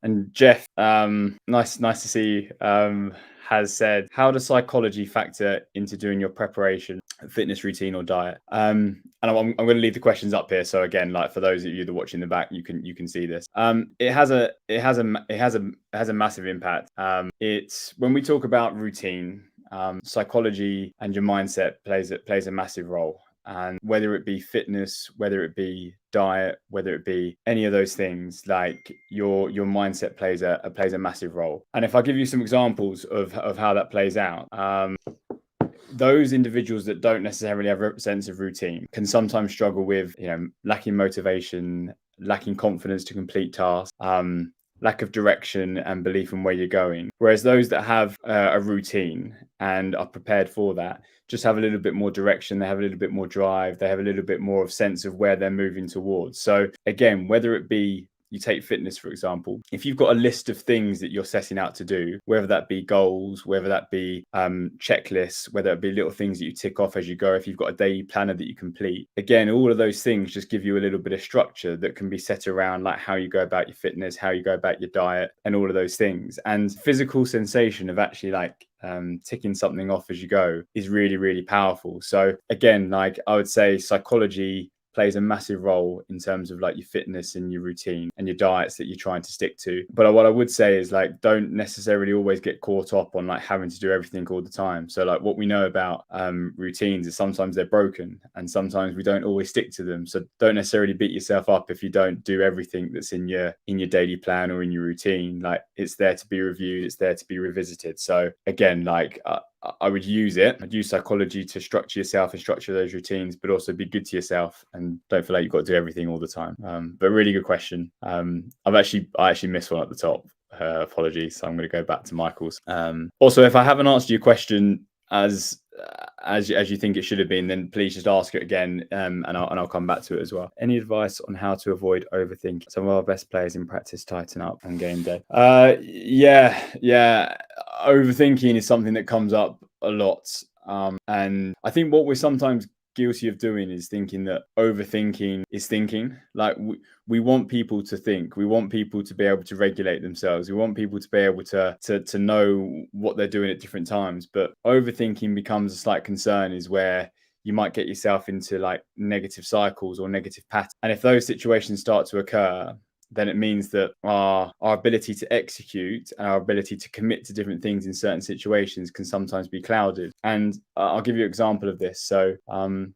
And Jeff, nice to see you, has said, how does psychology factor into doing your preparation, fitness routine or diet? And I'm going to leave the questions up here. So again, like for those of you that are watching the back, you can see this. It has a massive impact. It's when we talk about routine, psychology and your mindset plays a massive role. And whether it be fitness, whether it be diet, whether it be any of those things, like your mindset plays a massive role. And if I give you some examples of how that plays out, those individuals that don't necessarily have a sense of routine can sometimes struggle with, lacking motivation, lacking confidence to complete tasks, lack of direction and belief in where you're going. Whereas those that have a routine and are prepared for that just have a little bit more direction, they have a little bit more drive, they have a little bit more of sense of where they're moving towards. So again, whether it be you take fitness, for example, if you've got a list of things that you're setting out to do, whether that be goals, whether that be checklists, whether it be little things that you tick off as you go, if you've got a daily planner that you complete, again, all of those things just give you a little bit of structure that can be set around like how you go about your fitness, how you go about your diet and all of those things. And physical sensation of actually like ticking something off as you go is really, really powerful. So again, like I would say psychology plays a massive role in terms of like your fitness and your routine and your diets that you're trying to stick to. But what I would say is like, don't necessarily always get caught up on like having to do everything all the time. So like what we know about routines is sometimes they're broken and sometimes we don't always stick to them. So don't necessarily beat yourself up if you don't do everything that's in your daily plan or in your routine. Like it's there to be reviewed, it's there to be revisited. So again, like I would use it. I'd use psychology to structure yourself and structure those routines, but also be good to yourself and don't feel like you've got to do everything all the time. But really good question. I actually missed one at the top. Apologies. So I'm going to go back to Michael's. Also, if I haven't answered your question as you think it should have been, then please just ask it again, and I'll come back to it as well. Any advice on how to avoid overthinking? Some of our best players in practice tighten up on game day. Yeah. Overthinking is something that comes up a lot, and I think what we're sometimes guilty of doing is thinking that overthinking is thinking. Like we want people to think, we want people to be able to regulate themselves, we want people to be able to know what they're doing at different times. But overthinking becomes a slight concern is where you might get yourself into like negative cycles or negative patterns. And if those situations start to occur, then it means that our ability to execute and our ability to commit to different things in certain situations can sometimes be clouded. And I'll give you an example of this. So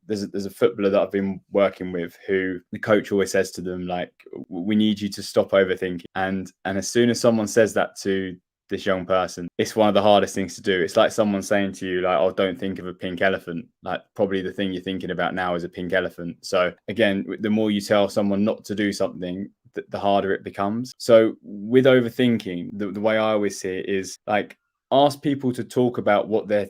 there's a footballer that I've been working with who the coach always says to them, like, we need you to stop overthinking. And as soon as someone says that to this young person, it's one of the hardest things to do. It's like someone saying to you, like, oh, don't think of a pink elephant. Like probably the thing you're thinking about now is a pink elephant. So again, the more you tell someone not to do something, the harder it becomes. So with overthinking, the way I always see it is like, ask people to talk about what their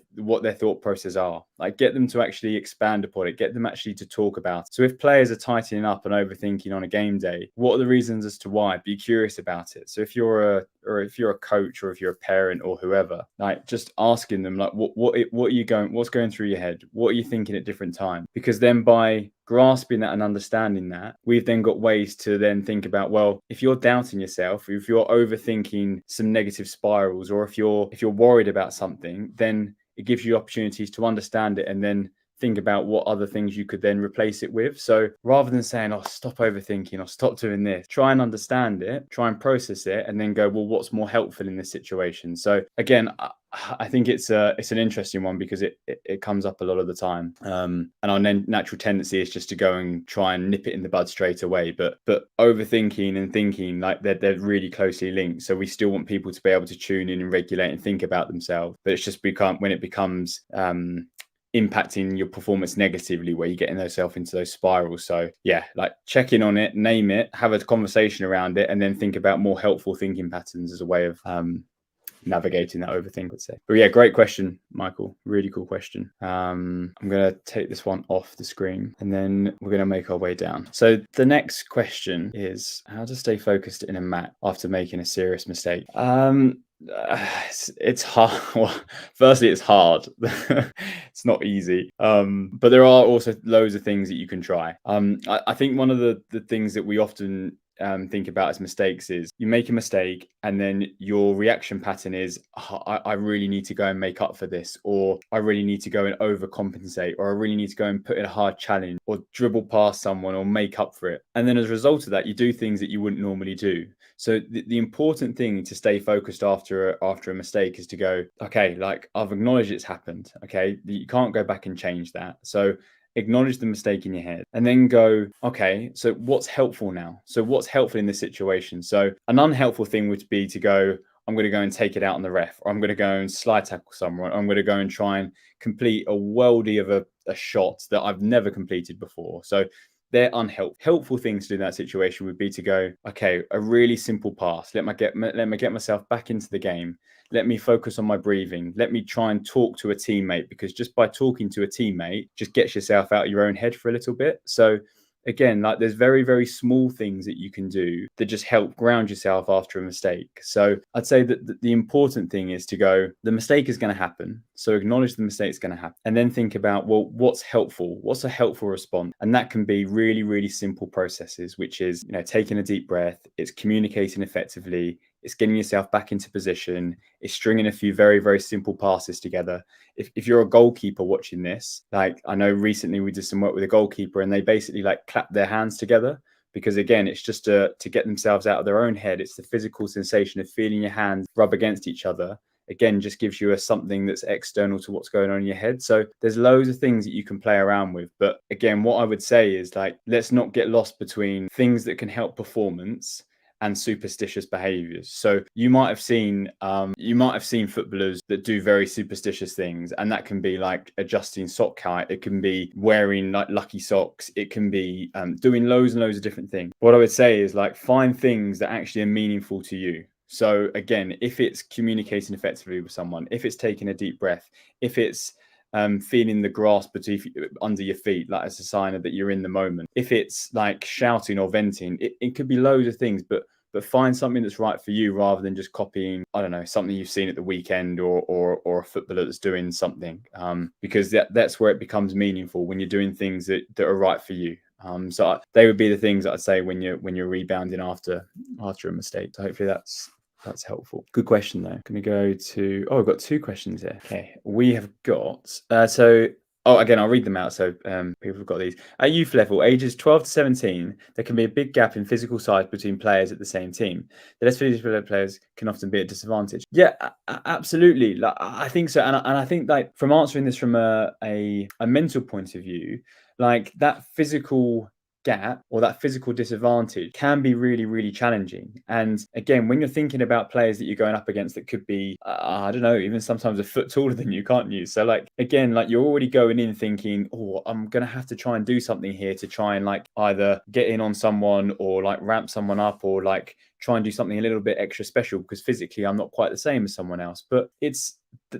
thought process are. Like get them to actually expand upon it, get them actually to talk about it. So if players are tightening up and overthinking on a game day, what are the reasons as to why? Be curious about it. So if you're a coach or if you're a parent or whoever, like just asking them like what's going through your head? What are you thinking at different times? Because then by grasping that and understanding that, we've then got ways to then think about, well, if you're doubting yourself, if you're overthinking some negative spirals, or if you're worried about something, then it gives you opportunities to understand it and then think about what other things you could then replace it with. So rather than saying, oh, stop overthinking or stop doing this, try and understand it, try and process it, and then go, well, what's more helpful in this situation? So again, I think it's an interesting one because it comes up a lot of the time. And our natural tendency is just to go and try and nip it in the bud straight away. But overthinking and thinking, like they're really closely linked. So we still want people to be able to tune in and regulate and think about themselves. But it's just when it becomes impacting your performance negatively, where you're getting yourself into those spirals. So yeah, like check in on it, name it, have a conversation around it, and then think about more helpful thinking patterns as a way of navigating that overthink, let's say. But yeah, great question, Michael. Really cool question. I'm going to take this one off the screen and then we're going to make our way down. So the next question is how to stay focused in a match after making a serious mistake. It's hard. Well, firstly, it's hard. It's not easy. But there are also loads of things that you can try. I think one of the things that we often think about as mistakes is you make a mistake and then your reaction pattern is, "Oh, I really need to go and make up for this, or I really need to go and overcompensate, or I really need to go and put in a hard challenge or dribble past someone or make up for it." And then as a result of that, you do things that you wouldn't normally do. So the important thing to stay focused after a mistake is to go, okay, like I've acknowledged it's happened. Okay, you can't go back and change that. So acknowledge the mistake in your head and then go, okay, so what's helpful now? So what's helpful in this situation? So an unhelpful thing would be to go, I'm going to go and take it out on the ref, or I'm going to go and slide tackle someone. I'm going to go and try and complete a worldie of a shot that I've never completed before. So they're unhelpful. Helpful things to do in that situation would be to go, okay, a really simple pass. Let me get myself back into the game. Let me focus on my breathing. Let me try and talk to a teammate, because just by talking to a teammate just gets yourself out of your own head for a little bit. So again, like there's very, very small things that you can do that just help ground yourself after a mistake. So I'd say that the important thing is to go, the mistake is going to happen. So acknowledge the mistake's going to happen and then think about, well, what's helpful? What's a helpful response? And that can be really, really simple processes, which is, taking a deep breath, it's communicating effectively, it's getting yourself back into position, it's stringing a few very, very simple passes together. If you're a goalkeeper watching this, like I know recently we did some work with a goalkeeper and they basically like clap their hands together, because again, it's just to get themselves out of their own head. It's the physical sensation of feeling your hands rub against each other. Again, just gives you something that's external to what's going on in your head. So there's loads of things that you can play around with. But again, what I would say is like, let's not get lost between things that can help performance and superstitious behaviors. So you might have seen footballers that do very superstitious things, and that can be like adjusting sock height, it can be wearing like lucky socks, it can be doing loads and loads of different things. What I would say is like, find things that actually are meaningful to you. So again, if it's communicating effectively with someone, if it's taking a deep breath, if it's feeling the grass under your feet, like as a sign that you're in the moment, if it's like shouting or venting, it could be loads of things, but find something that's right for you rather than just copying, I don't know, something you've seen at the weekend or a footballer that's doing something, because that's where it becomes meaningful, when you're doing things that are right for you. So they would be the things that I'd say when you're rebounding after a mistake. So hopefully that's helpful. Good question though. Can we go to, I've got two questions here. Okay, we have got, again, I'll read them out so people have got these. At youth level, ages 12 to 17, there can be a big gap in physical size between players at the same team. The less physically players can often be at a disadvantage. Yeah, absolutely. Like, I think so. And I think like from answering this from a mental point of view, like that physical gap or that physical disadvantage can be really, really challenging. And again, when you're thinking about players that you're going up against that could be, I don't know, even sometimes a foot taller than you, can't you? So like, again, like you're already going in thinking, I'm going to have to try and do something here to try and like either get in on someone or like ramp someone up or like try and do something a little bit extra special because physically I'm not quite the same as someone else. But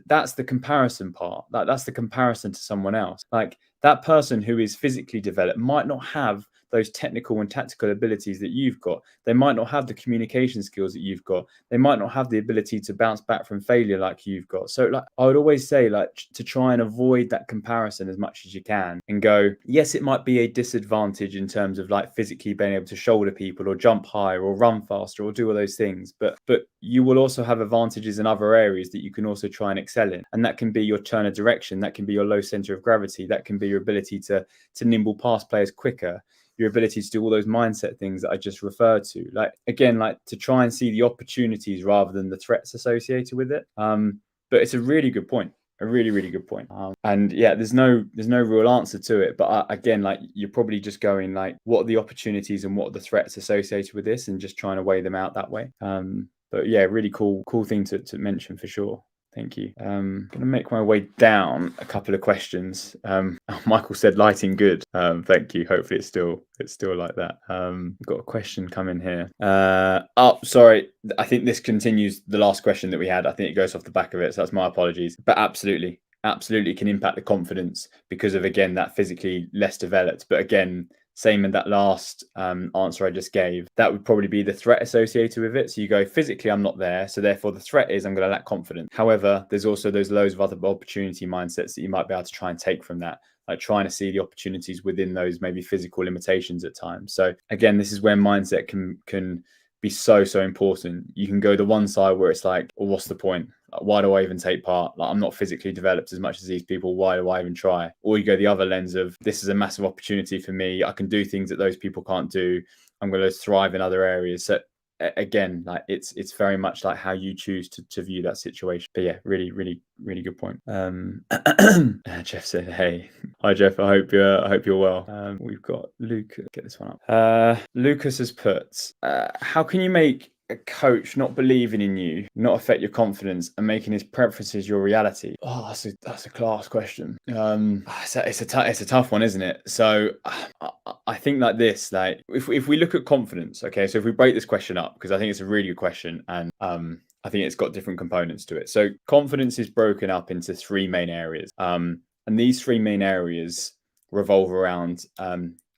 that's the comparison part. That's the comparison to someone else. Like that person who is physically developed might not have those technical and tactical abilities that you've got. They might not have the communication skills that you've got. They might not have the ability to bounce back from failure like you've got. So like I would always say like to try and avoid that comparison as much as you can and go, yes, it might be a disadvantage in terms of like physically being able to shoulder people or jump higher or run faster or do all those things. But you will also have advantages in other areas that you can also try and excel in. And that can be your turn of direction. That can be your low center of gravity. That can be your ability to nimble past players quicker, your ability to do all those mindset things that I just referred to. Like, again, like to try and see the opportunities rather than the threats associated with it. But it's a really good point. A really, really good point. And yeah, there's no real answer to it. But again, like you're probably just going like, what are the opportunities and what are the threats associated with this, and just trying to weigh them out that way. But yeah, really cool thing to mention for sure. Thank you. I'm going to make my way down a couple of questions. Michael said lighting good. Thank you. Hopefully it's still like that. We've got a question coming here. Sorry. I think this continues the last question that we had. I think it goes off the back of it. So that's my apologies. But absolutely can impact the confidence because of, again, that physically less developed. But again, same in that last answer I just gave, that would probably be the threat associated with it. So you go, physically, I'm not there. So therefore the threat is I'm going to lack confidence. However, there's also those loads of other opportunity mindsets that you might be able to try and take from that, like trying to see the opportunities within those maybe physical limitations at times. So again, this is where mindset can be so important. You can go the one side where it's like, well, what's the point? Like, why do I even take part? Like, I'm not physically developed as much as these people. Why do I even try? Or you go the other lens of, this is a massive opportunity for me. I can do things that those people can't do. I'm going to thrive in other areas. So again, like it's very much like how you choose to view that situation. But yeah, really good point. Jeff said, hey, hi Jeff, I hope you're well. We've got Luke, get this one up. Lucas has put, how can you make a coach not believing in you not affect your confidence and making his preferences your reality? Oh, that's a class question. It's a tough one, isn't it? So I think like this, like if we look at confidence, okay, so if we break this question up, because I think it's a really good question, and I think it's got different components to it. So confidence is broken up into three main areas, and these three main areas revolve around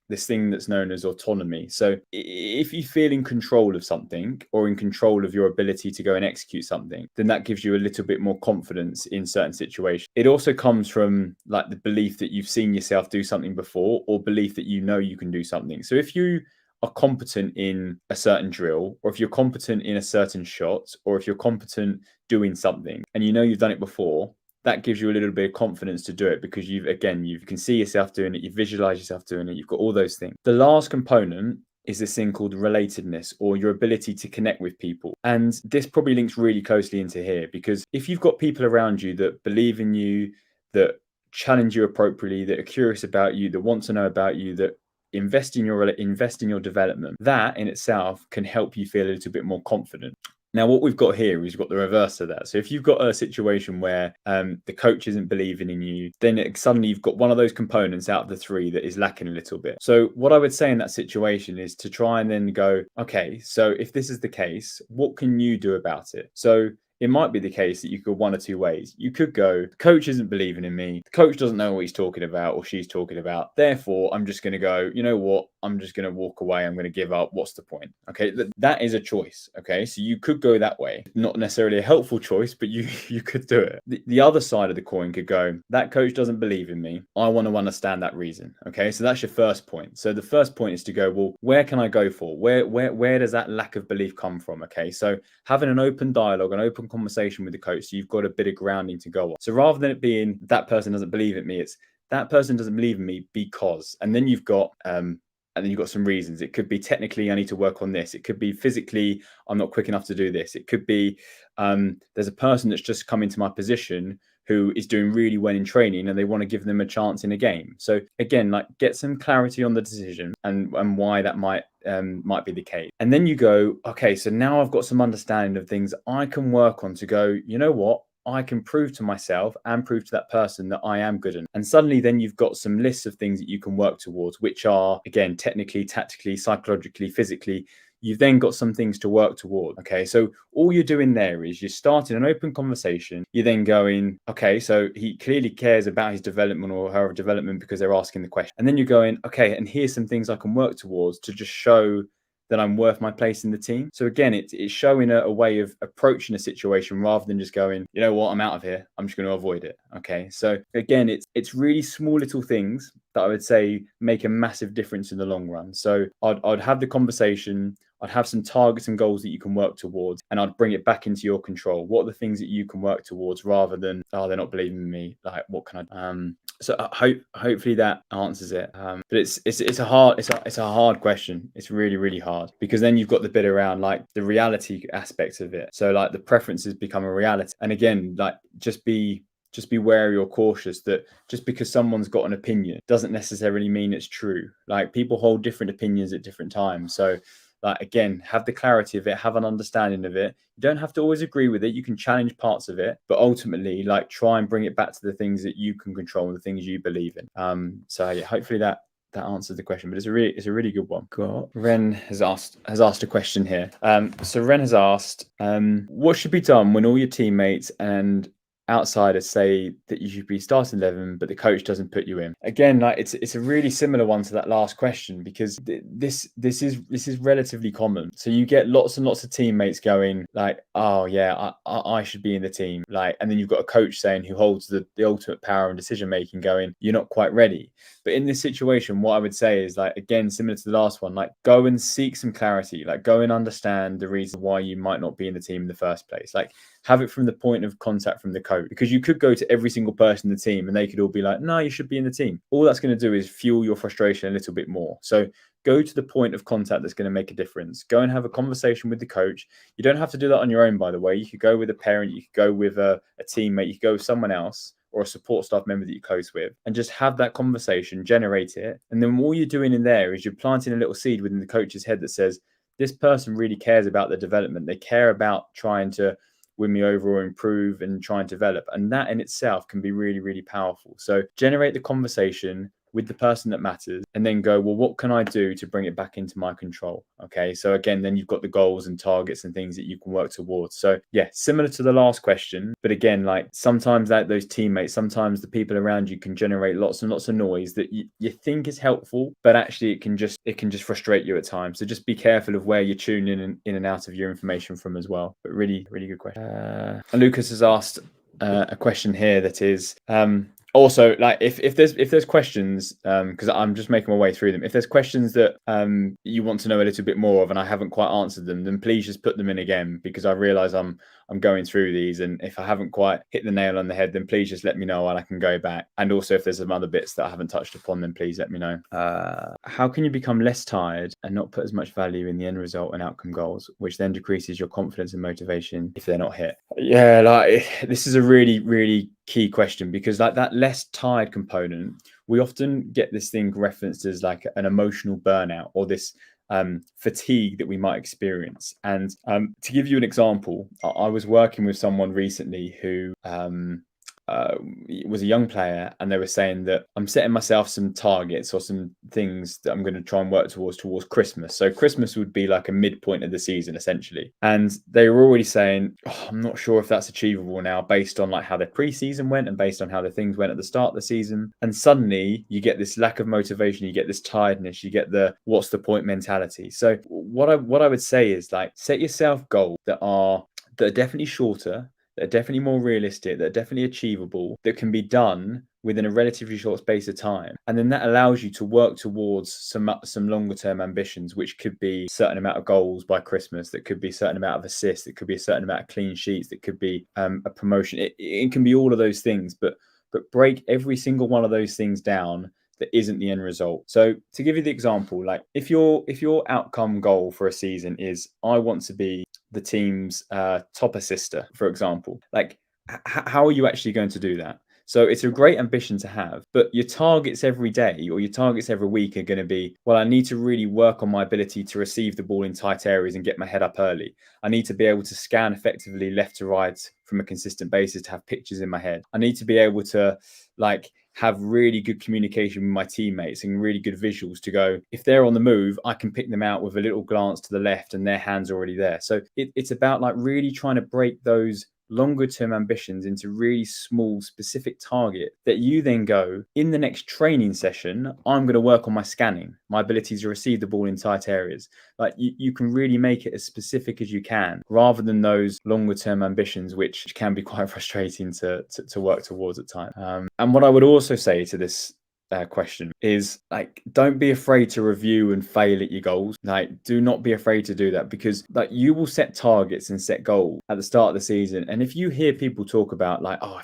this thing that's known as autonomy. So if you feel in control of something or in control of your ability to go and execute something, then that gives you a little bit more confidence in certain situations. It also comes from like the belief that you've seen yourself do something before, or belief that you know you can do something. So if you are competent in a certain drill, or if you're competent in a certain shot, or if you're competent doing something and you know you've done it before, that gives you a little bit of confidence to do it, because you can see yourself doing it, you visualize yourself doing it, you've got all those things. The last component is this thing called relatedness, or your ability to connect with people. And this probably links really closely into here, because if you've got people around you that believe in you, that challenge you appropriately, that are curious about you, that want to know about you, that invest in your development, that in itself can help you feel a little bit more confident. Now, what we've got here is we've got the reverse of that. So if you've got a situation where the coach isn't believing in you, then suddenly you've got one of those components out of the three that is lacking a little bit. So what I would say in that situation is to try and then go, okay, so if this is the case, what can you do about it? So it might be the case that you could go one or two ways. You could go, the coach isn't believing in me. The coach doesn't know what he's talking about or she's talking about. Therefore, I'm just going to go, you know what? I'm just going to walk away. I'm going to give up. What's the point? Okay, that is a choice. Okay, so you could go that way. Not necessarily a helpful choice, but you could do it. The other side of the coin could go, that coach doesn't believe in me. I want to understand that reason. Okay, so that's your first point. So the first point is to go, well, where can I go for? Where does that lack of belief come from? Okay, so having an open dialogue, an open conversation with the coach, so you've got a bit of grounding to go on. So rather than it being that person doesn't believe in me, it's that person doesn't believe in me because, and then you've got some reasons. It could be technically I need to work on this. It could be physically I'm not quick enough to do this. It could be there's a person that's just come into my position who is doing really well in training and they want to give them a chance in a game. So again, like get some clarity on the decision and why that might be the case. And then you go, okay, so now I've got some understanding of things I can work on to go, you know what? I can prove to myself and prove to that person that I am good. And suddenly then you've got some lists of things that you can work towards, which are, again, technically, tactically, psychologically, physically. You've then got some things to work toward. Okay, so all you're doing there is you're starting an open conversation. You're then going, okay, so he clearly cares about his development or her development because they're asking the question. And then you're going, okay, and here's some things I can work towards to just show that I'm worth my place in the team. So again, it's showing a way of approaching a situation rather than just going, you know what, I'm out of here. I'm just going to avoid it. Okay. So again, it's really small little things that I would say make a massive difference in the long run. So I'd have the conversation. I'd have some targets and goals that you can work towards, and I'd bring it back into your control. What are the things that you can work towards rather than, oh, they're not believing in me. Like, what can I do? So hopefully that answers it. But it's a hard question. It's really hard, because then you've got the bit around like the reality aspects of it. So like the preferences become a reality. And again, like just be wary or cautious that just because someone's got an opinion doesn't necessarily mean it's true. Like people hold different opinions at different times. So like, again, have the clarity of it, have an understanding of it. You don't have to always agree with it. You can challenge parts of it, but ultimately, like, try and bring it back to the things that you can control and the things you believe in. So yeah, hopefully that answers the question, but it's a really good one. Wren has asked a question here. So Wren has asked, what should be done when all your teammates and outsiders say that you should be starting 11, but the coach doesn't put you in. Again, like it's a really similar one to that last question, because this is relatively common. So you get lots and lots of teammates going like, oh yeah, I should be in the team, like, and then you've got a coach saying, who holds the ultimate power and decision making, going, you're not quite ready. But in this situation, what I would say is, like, again, similar to the last one, like, go and seek some clarity, like go and understand the reason why you might not be in the team in the first place. Like, have it from the point of contact from the coach, because you could go to every single person in the team and they could all be like, no, you should be in the team. All that's going to do is fuel your frustration a little bit more. So go to the point of contact that's going to make a difference. Go and have a conversation with the coach. You don't have to do that on your own, by the way. You could go with a parent, you could go with a teammate, you could go with someone else, or a support staff member that you're close with, and just have that conversation, generate it. And then all you're doing in there is you're planting a little seed within the coach's head that says, this person really cares about the development. They care about trying to win me over or improve and try and develop. And that in itself can be really, really powerful. So generate the conversation with the person that matters, and then go, well, what can I do to bring it back into my control? Okay. So again, then you've got the goals and targets and things that you can work towards. So yeah, similar to the last question, but again, like sometimes that those teammates, sometimes the people around you can generate lots and lots of noise that you think is helpful, but actually it can just frustrate you at times. So just be careful of where you're tuning in and out of your information from as well. But really, really good question. Lucas has asked a question here that is, also, like if there's questions, because I'm just making my way through them. If there's questions that you want to know a little bit more of and I haven't quite answered them, then please just put them in again, because I realize I'm going through these, and if I haven't quite hit the nail on the head, then please just let me know and I can go back. And also, if there's some other bits that I haven't touched upon, then please let me know. How can you become less tired and not put as much value in the end result and outcome goals, which then decreases your confidence and motivation if they're not hit? Yeah, like this is a really, really key question, because like that less tired component, we often get this thing referenced as like an emotional burnout, or this fatigue that we might experience. And to give you an example, I was working with someone recently who was a young player, and they were saying that I'm setting myself some targets or some things that I'm going to try and work towards Christmas. So Christmas would be like a midpoint of the season essentially, and they were already saying, oh, I'm not sure if that's achievable now, based on like how their preseason went and based on how the things went at the start of the season. And suddenly you get this lack of motivation, you get this tiredness, you get the what's the point mentality. So what I would say is, like, set yourself goals that are definitely shorter, that are definitely more realistic, that are definitely achievable, that can be done within a relatively short space of time. And then that allows you to work towards some longer term ambitions, which could be a certain amount of goals by Christmas, that could be a certain amount of assists, it could be a certain amount of clean sheets, that could be a promotion. It can be all of those things, but break every single one of those things down that isn't the end result. So to give you the example, like if your outcome goal for a season is, I want to be the team's top assister, for example, like how are you actually going to do that? So it's a great ambition to have, but your targets every day or your targets every week are going to be, well, I need to really work on my ability to receive the ball in tight areas and get my head up early. I need to be able to scan effectively left to right from a consistent basis to have pictures in my head. I need to be able to like have really good communication with my teammates and really good visuals to go, if they're on the move, I can pick them out with a little glance to the left and their hand's already there. So it's about like really trying to break those longer term ambitions into really small specific target that you then go, in the next training session, I'm going to work on my scanning, my ability to receive the ball in tight areas. Like you can really make it as specific as you can, rather than those longer term ambitions, which can be quite frustrating to work towards at times. And what I would also say to this question is, like, don't be afraid to review and fail at your goals. Like, do not be afraid to do that, because like you will set targets and set goals at the start of the season, and if you hear people talk about like, oh,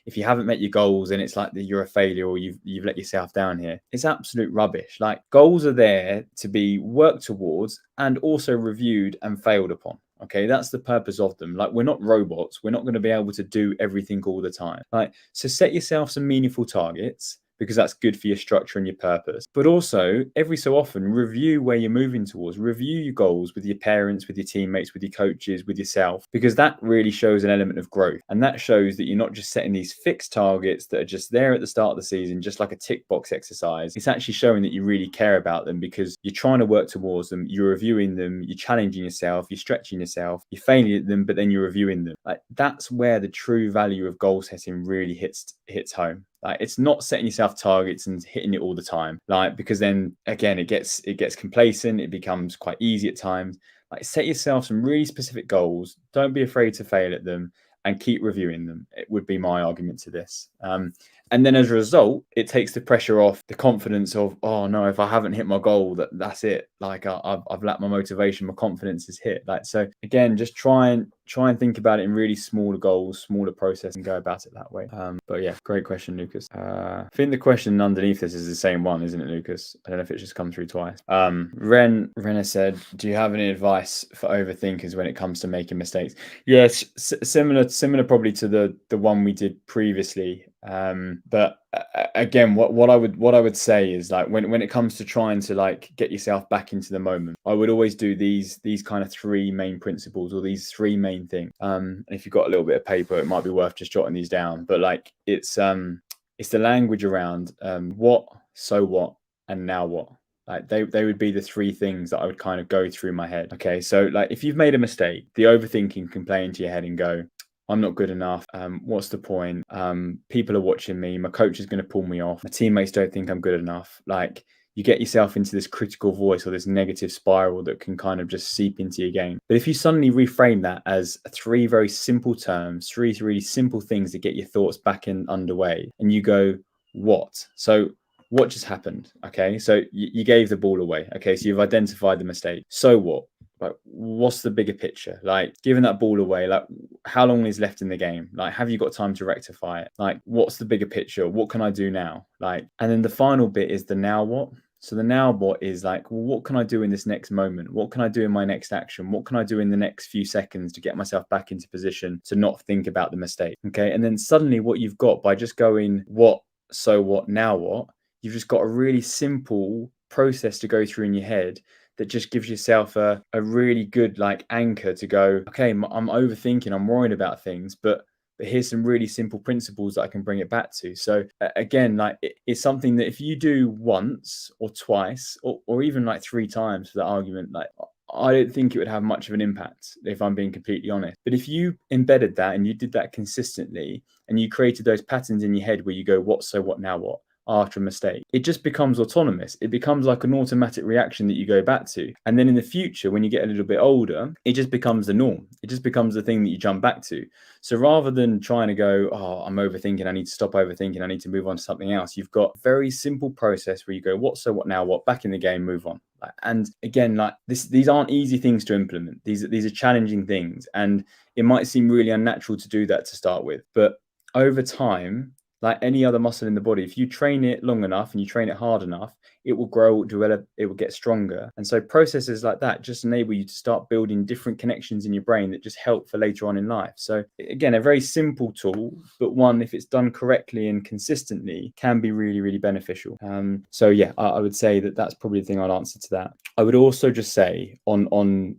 if you haven't met your goals and it's like that you're a failure or you've let yourself down here, it's absolute rubbish. Like, goals are there to be worked towards and also reviewed and failed upon. Okay, that's the purpose of them. Like, we're not robots. We're not going to be able to do everything all the time. Like, so set yourself some meaningful targets, because that's good for your structure and your purpose. But also, every so often, review where you're moving towards, review your goals with your parents, with your teammates, with your coaches, with yourself, because that really shows an element of growth. And that shows that you're not just setting these fixed targets that are just there at the start of the season, just like a tick box exercise. It's actually showing that you really care about them because you're trying to work towards them, you're reviewing them, you're challenging yourself, you're stretching yourself, you're failing at them, but then you're reviewing them. Like, that's where the true value of goal setting really hits home. Like, it's not setting yourself targets and hitting it all the time, like, because then again it gets complacent, it becomes quite easy at times. Like, set yourself some really specific goals, don't be afraid to fail at them, and keep reviewing them. It would be my argument to this. And then as a result, it takes the pressure off, the confidence of, oh no, if I haven't hit my goal, that's it. Like, I've lacked my motivation, my confidence is hit. Like, so again, just try and think about it in really smaller goals, smaller process, and go about it that way. But yeah, great question, Lucas. I think the question underneath this is the same one, isn't it, Lucas? I don't know if it's just come through twice. Wren has said, do you have any advice for overthinkers when it comes to making mistakes? Yes, similar probably to the one we did previously. But again, what I would say is, like, when it comes to trying to like get yourself back into the moment, I would always do these kind of three main principles, or these three main things. And if you've got a little bit of paper, it might be worth just jotting these down. But like, it's the language around what, so what, and now what. Like, they would be the three things that I would kind of go through my head. Okay, so like, if you've made a mistake, the overthinking can play into your head and go, I'm not good enough. What's the point? People are watching me. My coach is going to pull me off. My teammates don't think I'm good enough. Like, you get yourself into this critical voice or this negative spiral that can kind of just seep into your game. But if you suddenly reframe that as three very simple terms, three really simple things that get your thoughts back in underway, and you go, what? So what just happened? Okay, so you gave the ball away. Okay, so you've identified the mistake. So what? Like, what's the bigger picture? Like, giving that ball away, like, how long is left in the game? Like, have you got time to rectify it? Like, what's the bigger picture? What can I do now? Like, and then the final bit is the now what. So the now what is like, well, what can I do in this next moment? What can I do in my next action? What can I do in the next few seconds to get myself back into position to not think about the mistake? Okay, and then suddenly what you've got by just going what, so what, now what, you've just got a really simple process to go through in your head that just gives yourself a really good like anchor to go, okay, I'm overthinking, I'm worrying about things, but here's some really simple principles that I can bring it back to. So again, like, it's something that if you do once or twice or even like 3 times for that argument, like, I don't think it would have much of an impact, if I'm being completely honest. But if you embedded that and you did that consistently and you created those patterns in your head where you go, what, so what, now what, after a mistake, it just becomes autonomous. It becomes like an automatic reaction that you go back to. And then in the future, when you get a little bit older, it just becomes the norm. It just becomes the thing that you jump back to. So rather than trying to go, oh, I'm overthinking, I need to stop overthinking, I need to move on to something else, you've got a very simple process where you go, what, so what, now what, back in the game, move on. And again, like, these aren't easy things to implement. These are challenging things. And it might seem really unnatural to do that to start with. But over time, like any other muscle in the body, if you train it long enough and you train it hard enough, it will grow, develop, it will get stronger. And so processes like that just enable you to start building different connections in your brain that just help for later on in life. So again, a very simple tool, but one, if it's done correctly and consistently, can be really, really beneficial. So yeah, I would say that that's probably the thing I'd answer to that. I would also just say on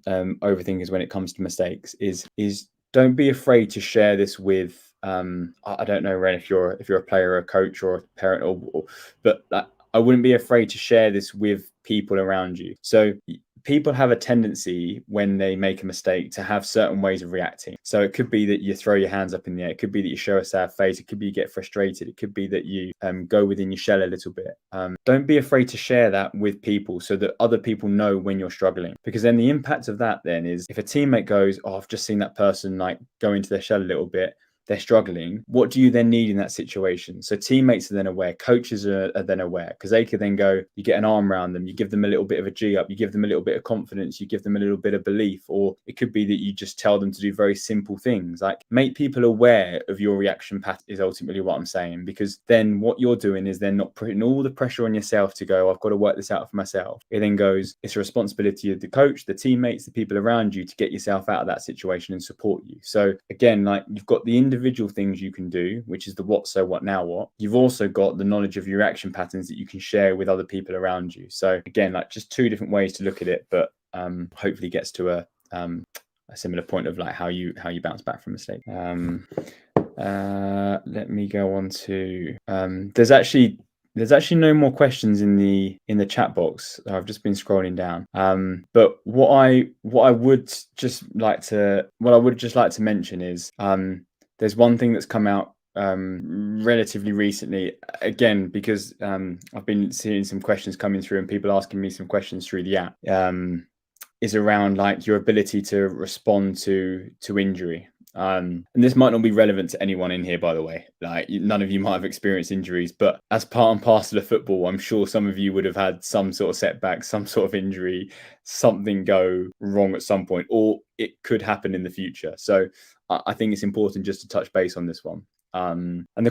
overthinkers when it comes to mistakes is don't be afraid to share this with I don't know, Wren, if you're a player or a coach or a parent but I wouldn't be afraid to share this with people around you. So people have a tendency when they make a mistake to have certain ways of reacting. So it could be that you throw your hands up in the air. It could be that you show a sad face. It could be you get frustrated. It could be that you go within your shell a little bit. Don't be afraid to share that with people so that other people know when you're struggling. Because then the impact of that then is if a teammate goes, oh, I've just seen that person like go into their shell a little bit, they're struggling, what do you then need in that situation? So teammates are then aware, coaches are then aware, because they could then go, you get an arm around them, you give them a little bit of a G up, you give them a little bit of confidence, you give them a little bit of belief, or it could be that you just tell them to do very simple things. Like, make people aware of your reaction pattern is ultimately what I'm saying, because then what you're doing is then not putting all the pressure on yourself to go, I've got to work this out for myself. It then goes, it's a responsibility of the coach, the teammates, the people around you to get yourself out of that situation and support you. So again, like, you've got the individual individual things you can do, which is the what, so what, now what, you've also got the knowledge of your reaction patterns that you can share with other people around you. So again, like just two different ways to look at it, but hopefully gets to a similar point of like how you bounce back from mistake. Let me go on to there's actually no more questions in the chat box. I've just been scrolling down. But what I would just like to mention is there's one thing that's come out relatively recently, again, because I've been seeing some questions coming through and people asking me some questions through the app, is around like your ability to respond to injury. And this might not be relevant to anyone in here, by the way, like none of you might have experienced injuries, but as part and parcel of football, I'm sure some of you would have had some sort of setback, some sort of injury, something go wrong at some point, or it could happen in the future. So I think it's important just to touch base on this one. And the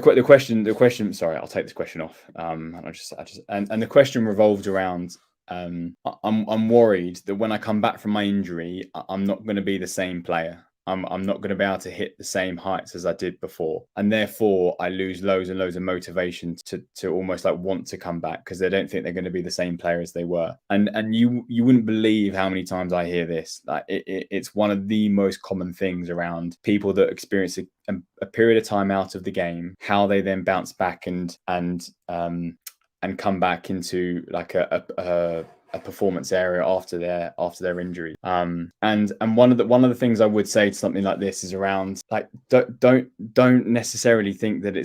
question, sorry, I'll take this question off. And the question revolved around, I'm worried that when I come back from my injury, I'm not going to be the same player. I'm not going to be able to hit the same heights as I did before. And therefore I lose loads and loads of motivation to almost like want to come back because they don't think they're going to be the same player as they were. And you wouldn't believe how many times I hear this. Like it's one of the most common things around people that experience a period of time out of the game, how they then bounce back and come back into like a performance area after their injury. And one of the things I would say to something like this is around like don't necessarily think that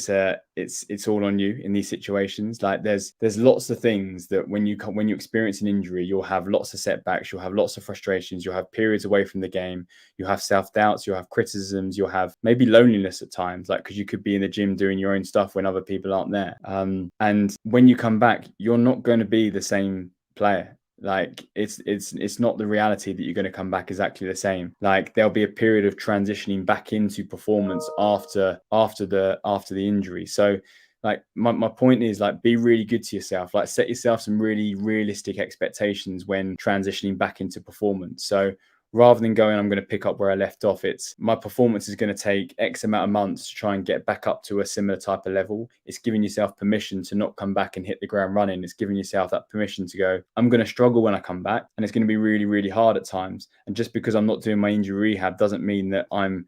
it's all on you in these situations. Like there's lots of things that when you experience an injury, you'll have lots of setbacks, you'll have lots of frustrations, you'll have periods away from the game, you'll have self-doubts, you'll have criticisms, you'll have maybe loneliness at times, like because you could be in the gym doing your own stuff when other people aren't there. And when you come back, you're not going to be the same player. Like it's not the reality that you're going to come back exactly the same. Like there'll be a period of transitioning back into performance after the injury. So like my point is like be really good to yourself, like set yourself some really realistic expectations when transitioning back into performance. So rather than going, I'm going to pick up where I left off, it's my performance is going to take X amount of months to try and get back up to a similar type of level. It's giving yourself permission to not come back and hit the ground running. It's giving yourself that permission to go, I'm going to struggle when I come back and it's going to be really, really hard at times. And just because I'm not doing my injury rehab doesn't mean that I'm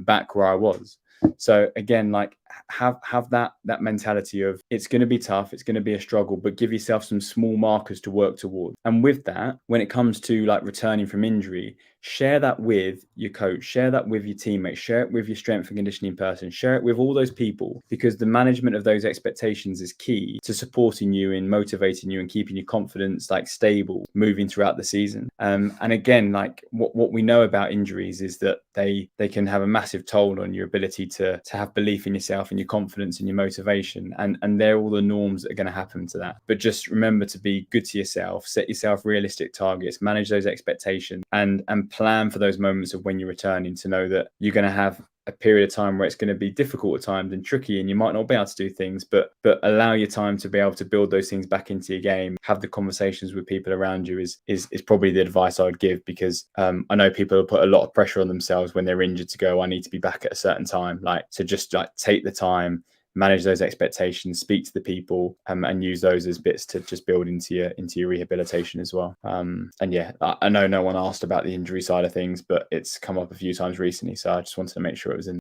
back where I was. So again, like have that mentality of it's going to be tough, it's going to be a struggle, but give yourself some small markers to work toward. And with that, when it comes to like returning from injury, share that with your coach, share that with your teammates, share it with your strength and conditioning person, share it with all those people, because the management of those expectations is key to supporting you in motivating you and keeping your confidence like stable moving throughout the season. And again, like what we know about injuries is that they can have a massive toll on your ability to have belief in yourself and your confidence and your motivation, and they're all the norms that are going to happen to that. But just remember to be good to yourself, set yourself realistic targets, manage those expectations, and plan for those moments of when you're returning, to know that you're going to have a period of time where it's going to be difficult at times and tricky, and you might not be able to do things, but allow your time to be able to build those things back into your game. Have the conversations with people around you is probably the advice I would give, because I know people put a lot of pressure on themselves when they're injured to go, I need to be back at a certain time. Like, so just like take the time, manage those expectations, speak to the people, and use those as bits to just build into your rehabilitation as well. And yeah, I know no one asked about the injury side of things, but it's come up a few times recently, so I just wanted to make sure it was in.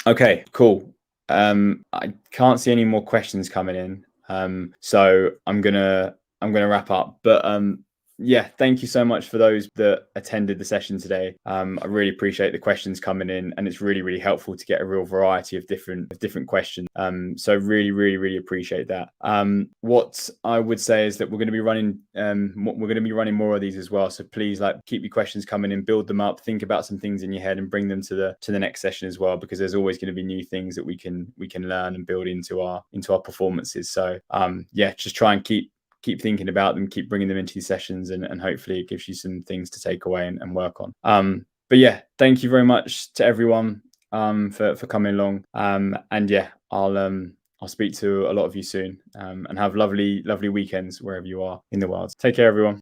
Okay, cool. I can't see any more questions coming in, so I'm gonna wrap up. But yeah, thank you so much for those that attended the session today. I really appreciate the questions coming in, and it's really, really helpful to get a real variety of different questions. So really, really, really appreciate that. What I would say is that we're going to be running more of these as well. So please, like, keep your questions coming in, build them up, think about some things in your head, and bring them to the next session as well, because there's always going to be new things that we can learn and build into our performances. So yeah, just try and keep thinking about them, keep bringing them into these sessions, and hopefully it gives you some things to take away and work on. But yeah, thank you very much to everyone for coming along. And yeah, I'll speak to a lot of you soon, and have lovely weekends wherever you are in the world. Take care, everyone.